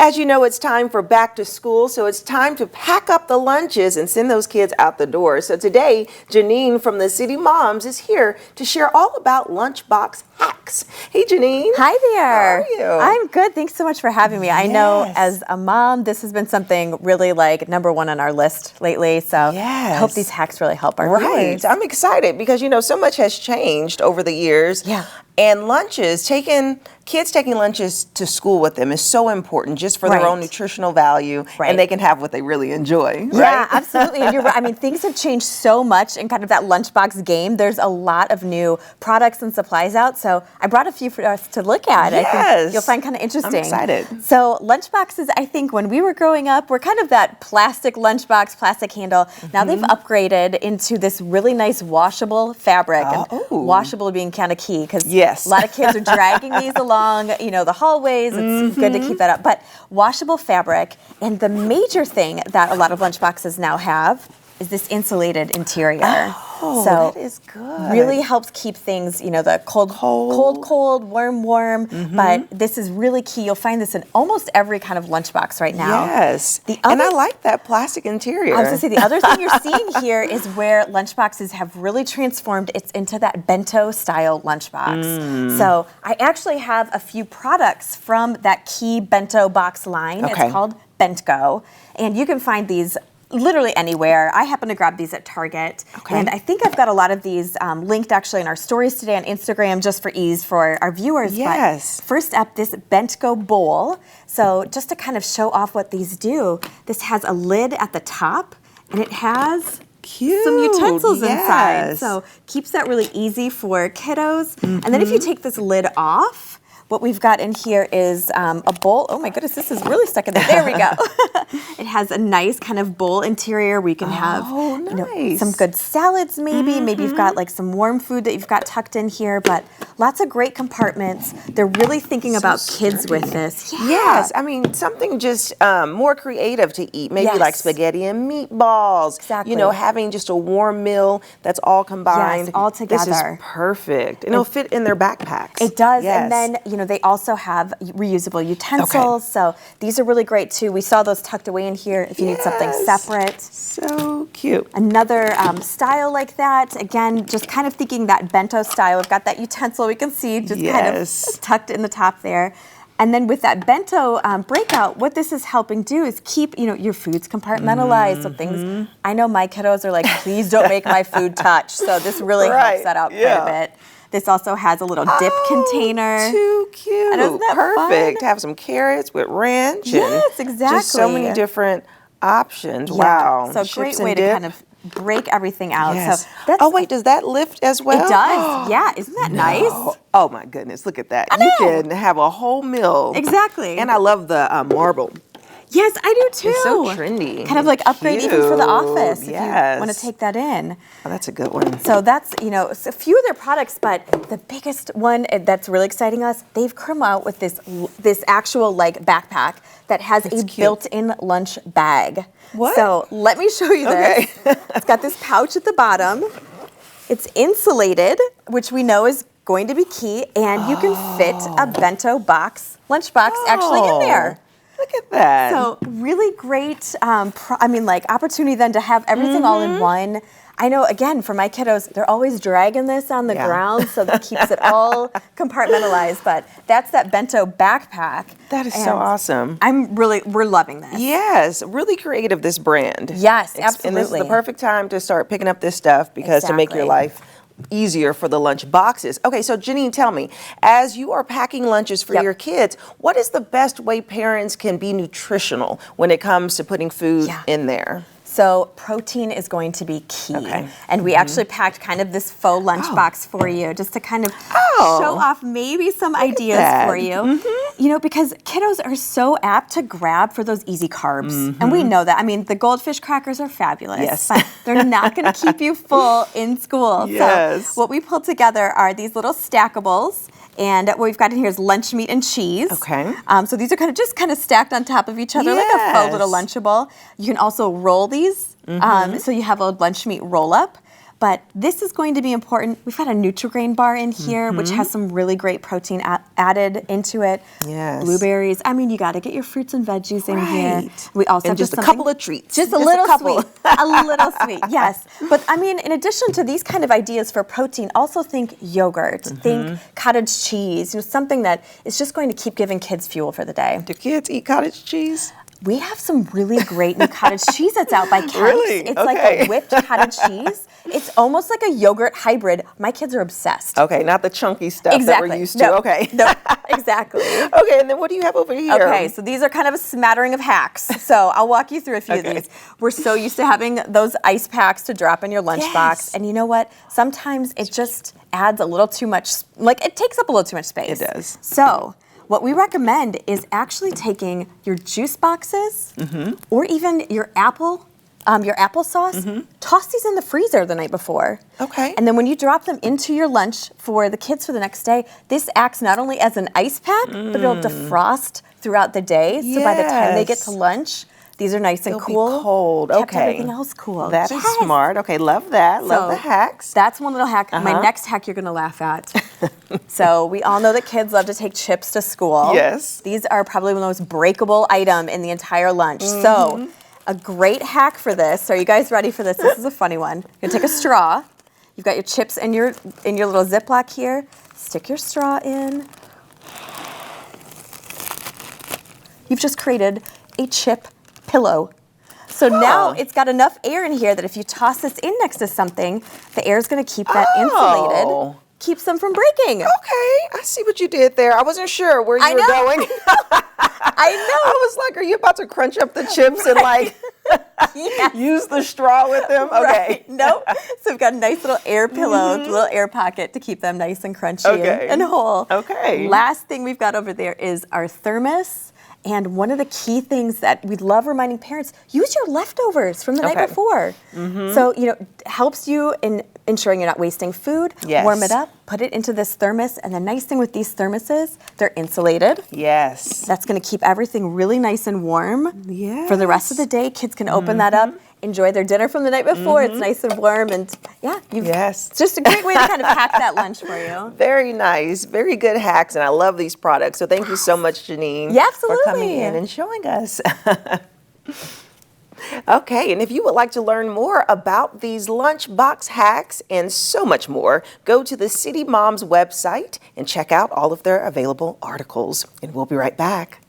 As you know, it's time for back to school, so it's time to pack up the lunches and send those kids out the door. So today, Jeanine from theCityMoms is here to share all about Lunchbox Hacks. Hey, Jeanine. Hi there. How are you? I'm good. Thanks so much for having me. I know as a mom, this has been something really like #1 on our list lately. So I hope these hacks really help our viewers. I'm excited because, you know, so much has changed over the years. Yeah. And kids taking lunches to school with them is so important just for their own nutritional value, and they can have what they really enjoy. Yeah, absolutely. And you're right. I mean, things have changed so much in kind of that lunchbox game. There's a lot of new products and supplies out. So I brought a few for us to look at. Yes. I think you'll find kind of interesting. I'm excited. So lunchboxes, I think when we were growing up, were kind of that plastic lunchbox, plastic handle. Now they've upgraded into this really nice washable fabric. And washable being kind of key because a lot of kids are dragging these along, you know, the hallways. It's good to keep that up. But washable fabric, and the major thing that a lot of lunchboxes now have is this insulated interior. Oh, so that is good. Really helps keep things, you know, the cold, warm. But this is really key. You'll find this in almost every kind of lunchbox right now. Yes. And I like that plastic interior. I was going to say, the other thing you're seeing here is where lunchboxes have really transformed. It's into that bento style lunchbox. So I actually have a few products from that key bento box line. It's called Bentgo. And you can find these literally anywhere. I happen to grab these at Target. And I think I've got a lot of these linked actually in our stories today on Instagram just for ease for our viewers. Yes. But first up, this Bentgo bowl. So just to kind of show off what these do, this has a lid at the top and it has some utensils inside. So keeps that really easy for kiddos. And then if you take this lid off, what we've got in here is a bowl. Oh my goodness, this is really stuck in there. There we go. It has a nice kind of bowl interior where you can have you know, some good salads maybe. Maybe you've got like some warm food that you've got tucked in here, but lots of great compartments. They're really thinking about kids with this. Yes, I mean, something just more creative to eat. Maybe like spaghetti and meatballs. Exactly. You know, having just a warm meal that's all combined. Yes, all together. This is perfect. And it'll fit in their backpacks. It does. And then, you know, they also have reusable utensils. So these are really great too. We saw those tucked away in here if you need something separate. So cute. Another style like that. Again, just kind of thinking that bento style. We've got that utensil we can see just kind of tucked in the top there. And then with that bento breakout, what this is helping do is keep, you know, your foods compartmentalized. So things, I know my kiddos are like, please don't make my food touch. So this really helps that out quite a bit. This also has a little dip container. Too cute. And isn't that perfect. fun? Have some carrots with ranch. Yes, and exactly. Just so many different options. Wow. So great way to kind of break everything out. Yes. So that's, oh wait, does that lift as well? It does. Yeah, isn't that nice? Oh my goodness, look at that. I know. You can have a whole meal. Exactly. And I love the marble. Yes, I do too. It's so trendy. Kind of like upgrade even for the office if you want to take that in. Oh, that's a good one. So that's, you know, a few of their products, but the biggest one that's really exciting us, they've come out with this actual like backpack that has a built-in lunch bag. What? So let me show you this. It's got this pouch at the bottom. It's insulated, which we know is going to be key, and you can fit a bento box, lunchbox actually in there. Look at that. So really great, I mean, like opportunity then to have everything all in one. I know, again, for my kiddos, they're always dragging this on the ground, so that keeps it all compartmentalized. But that's that bento backpack. That is so awesome. We're loving this. Yes, really creative, this brand. Yes, absolutely. And this is the perfect time to start picking up this stuff because to make your life easier for the lunch boxes. Okay, so Jeanine, tell me, as you are packing lunches for your kids, what is the best way parents can be nutritional when it comes to putting food in there? So protein is going to be key. And we actually packed kind of this faux lunchbox for you just to kind of show off maybe some ideas for you. You know, because kiddos are so apt to grab for those easy carbs. And we know that. I mean, the goldfish crackers are fabulous, but they're not going to keep you full in school. So what we pulled together are these little stackables. And what we've got in here is lunch meat and cheese. So these are kind of stacked on top of each other like a faux little Lunchable. You can also roll these. So you have a lunch meat roll up. But this is going to be important. We've got a Nutri-Grain bar in here, which has some really great protein added into it. Yes. Blueberries. I mean, you got to get your fruits and veggies in here. We also have just a couple of treats. Just a little sweet. A little sweet, yes. But I mean, in addition to these kind of ideas for protein, also think yogurt, think cottage cheese, something that is just going to keep giving kids fuel for the day. Do kids eat cottage cheese? We have some really great new cottage cheese that's out by Kemp's. Really? It's like a whipped cottage cheese. It's almost like a yogurt hybrid. My kids are obsessed. Okay, not the chunky stuff that we're used to. No, okay. No, exactly. Okay, and then what do you have over here? Okay, so these are kind of a smattering of hacks. So I'll walk you through a few of these. We're so used to having those ice packs to drop in your lunchbox. Yes. And you know what? Sometimes it just adds a little too much, like it takes up a little too much space. It does. So what we recommend is actually taking your juice boxes or even your applesauce, toss these in the freezer the night before. Okay. And then when you drop them into your lunch for the kids for the next day, this acts not only as an ice pack, but it'll defrost throughout the day. So by the time they get to lunch, these are nice and They'll cool. be cold. Kept Okay. everything else cool. That is smart. Okay, love that. Love the hacks. That's one little hack. My next hack you're going to laugh at. So we all know that kids love to take chips to school. Yes. These are probably the most breakable item in the entire lunch. So a great hack for this. Are you guys ready for this? This is a funny one. You're going to take a straw. You've got your chips in your little Ziploc here. Stick your straw in. You've just created a chip pillow. So now it's got enough air in here that if you toss this in next to something, the air is going to keep that insulated, keeps them from breaking. Okay, I see what you did there. I wasn't sure where you were going. I know. I was like, are you about to crunch up the chips and like use the straw with them? Okay. Right. Nope. So we've got a nice little air pillow, little air pocket to keep them nice and crunchy and whole. Okay. Last thing we've got over there is our thermos. And one of the key things that we love reminding parents, use your leftovers from the night before. So, helps you in ensuring you're not wasting food. Yes. Warm it up, put it into this thermos. And the nice thing with these thermoses, they're insulated. Yes. That's going to keep everything really nice and warm for the rest of the day. Kids can open that up, enjoy their dinner from the night before. It's nice and warm. And it's just a great way to kind of hack that lunch for you. Very nice. Very good hacks. And I love these products. So thank you so much, Jeanine, for coming in and showing us. Okay, and if you would like to learn more about these lunchbox hacks and so much more, go to the CityMoms website and check out all of their available articles. And we'll be right back.